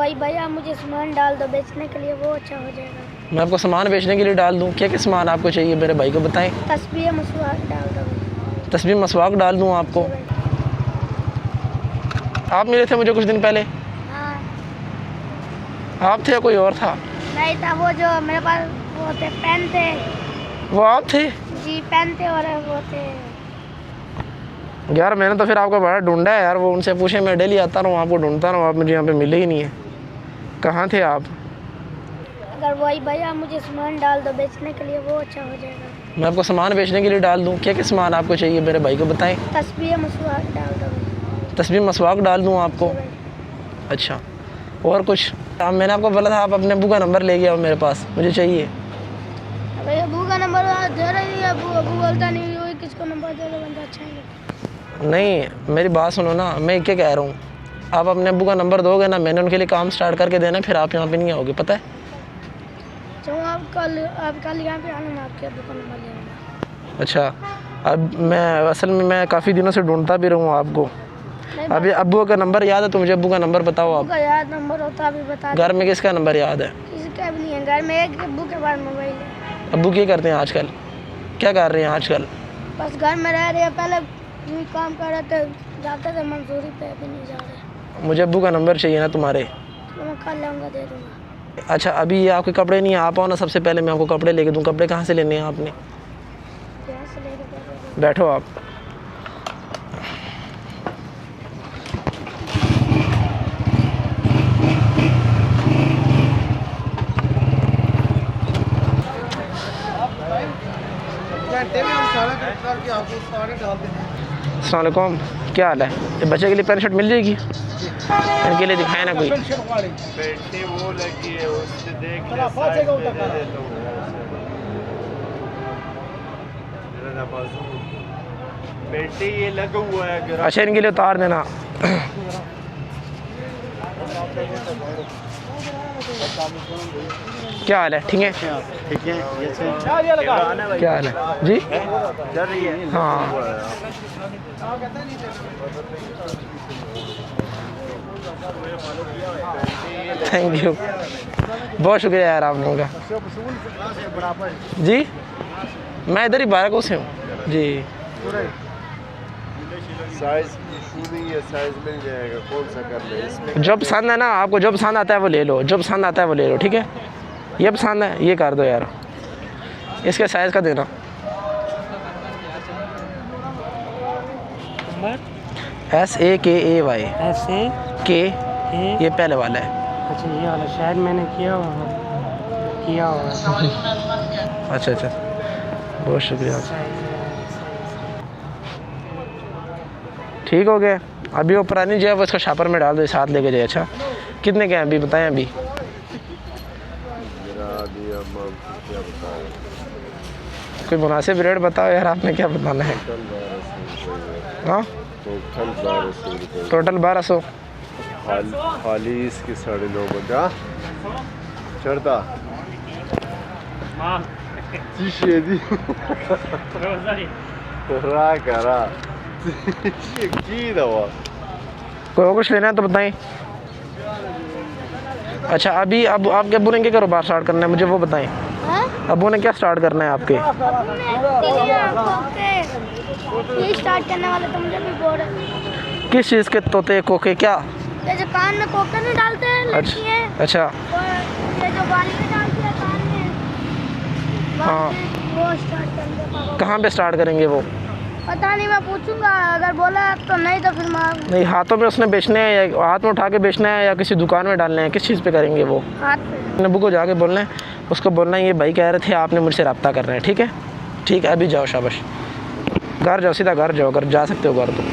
वही भैया मुझे सामान डाल दो बेचने के लिए, वो अच्छा हो जाएगा। मैं आपको सामान बेचने के लिए डाल दूँ? क्या क्या सामान आपको चाहिए मेरे भाई को बताएं। तस्बीह मसवाक डाल दो। तस्बीह मसवाक डाल दूँ आपको? आप मिले थे मुझे कुछ दिन पहले? हाँ। आप थे या कोई और था? नहीं था, वो जो मेरे पास वो थे पेन थे। वो आप थे? जी पेन थे और वो थे। यार मैंने तो फिर आपका बड़ा ढूंढा है यार, वो उनसे पूछे, मैं डेली आता रहा हूँ आपको ढूंढता रहा हूँ, आप मुझे यहाँ पे मिले ही नहीं है। कहाँ थे आप? अगर वही भैया मुझे सामान डाल दो बेचने के लिए, वो अच्छा हो जाएगा। मैं आपको सामान बेचने के लिए डाल दूँ? क्या क्या सामान आपको चाहिए मेरे भाई को बताएं। तस्बीह मसवाक डाल दो। तस्बीह मसवाक डाल दूँ आपको? अच्छा, और कुछ? अब मैंने आपको बोला था आप अपने अब्बू का नंबर ले गया हो मेरे पास, मुझे चाहिए। भैया अब्बू का नंबर दे रही है, अब्बू बोलता नहीं, वही किसको नंबर दे दो बंदा अच्छा है। नहीं मेरी बात सुनो ना, मैं क्या कह रहा हूँ, आप अपने अब्बू का नंबर दोगे ना, मैंने उनके लिए काम स्टार्ट करके देना, फिर आप यहाँ पे नहीं आओगे, पता है? तो आप कल यहाँ पे आना, मैं आपके अब्बू का नंबर ले लूँगा। अच्छा, अब मैं असल में मैं काफ़ी दिनों से ढूंढता भी रहूँ आपको। अभी अब्बू का नंबर याद है तो मुझे अब्बू का नंबर बताओ आप। याद नंबर होता अभी बता। घर में किसका नंबर याद है? किसका भी नहीं है, घर में एक अब्बू के पास मोबाइल है। अब्बू क्या करते हैं आजकल? क्या कर रहे हैं आजकल? बस घर में रह रहे हैं, पहले काम कर रहे थे, जाते थे मंजूरी पे, अभी नहीं जा रहे। मुझे अब्बू का नंबर चाहिए ना तुम्हारे। तो मैं कल लाऊंगा, दे दूँगा। अच्छा, अभी ये आपके कपड़े नहीं है, आप आओ ना, सबसे पहले मैं आपको कपड़े लेके दूँ। कपड़े कहाँ से लेने हैं आपने? यहाँ से लेके बैठो आप। अस्सलाम वालेकुम, क्या हाल है? ये बच्चे के लिए पैंट शर्ट मिल जाएगी? इनके लिए दिखाए ना कोई। बेटी वो लगी है, उससे देख बेटी ये लगा हुआ है। अच्छा, इनके लिए उतार देना। क्या हाल है? ठीक है, ठीक है। क्या हाल है जी? चल रही है। हाँ, थैंक यू, बहुत शुक्रिया यार आप लोगों का। जी मैं इधर ही बारकों से हूँ जी। साइज इशू नहीं है, साइज मिल जाएगा, कौन सा कर ले इसमें। जो पसंद है ना आपको, जो पसंद आता है वो ले लो, जो पसंद आता है वो ले लो, ठीक है? ये पसंद है, ये कर दो यार, इसके साइज़ का देना। SAKAY के, ये पहले वाला है। अच्छा ये वाला शायद मैंने किया हुआ अच्छा अच्छा, बहुत शुक्रिया, ठीक हो गया। अभी वो पुरानी जो है वो इसका शापर में डाल दो, साथ लेके जाए। अच्छा, कितने के हैं अभी बताएं? अभी कोई मुनासिब रेट बताओ यार, आपने क्या बताना है? हाँ, टोटल 1200। खाली इसकी 9.5 बजा चढ़ता करा की दवा। कोई और कुछ लेना है तो बताएं। अच्छा, अभी अब आपके अब्बू ने क्या कारोबार स्टार्ट करना है, मुझे वो बताएं। अब्बू ने क्या स्टार्ट करना है आपके? स्टार्ट करने वाले तो मुझे भी बोल रहे। किस चीज़ के तोते कोके? क्या ये जो कान में कोके नहीं डालते हैं लड़कियां? अच्छा, और ये जो बाली में डालती है कान में, हाँ, वो स्टार्ट करेंगे। कहाँ पे स्टार्ट करेंगे वो? पता नहीं, मैं पूछूंगा, अगर बोला तो नहीं तो फिर मैं। नहीं, हाथों में उसने बेचने हैं या हाथ में उठा के बेचना है या किसी दुकान में डालने हैं? किस चीज़ पे करेंगे वो? हाथ पे। अब्बू को जाके बोलना है, उसको बोलना है ये भाई कह रहे थे आपने मुझसे रब्ता करना है, ठीक है? ठीक है, अभी जाओ, शाबाश, घर जाओ, सीधा घर जाओ, अगर जा सकते हो घर तो।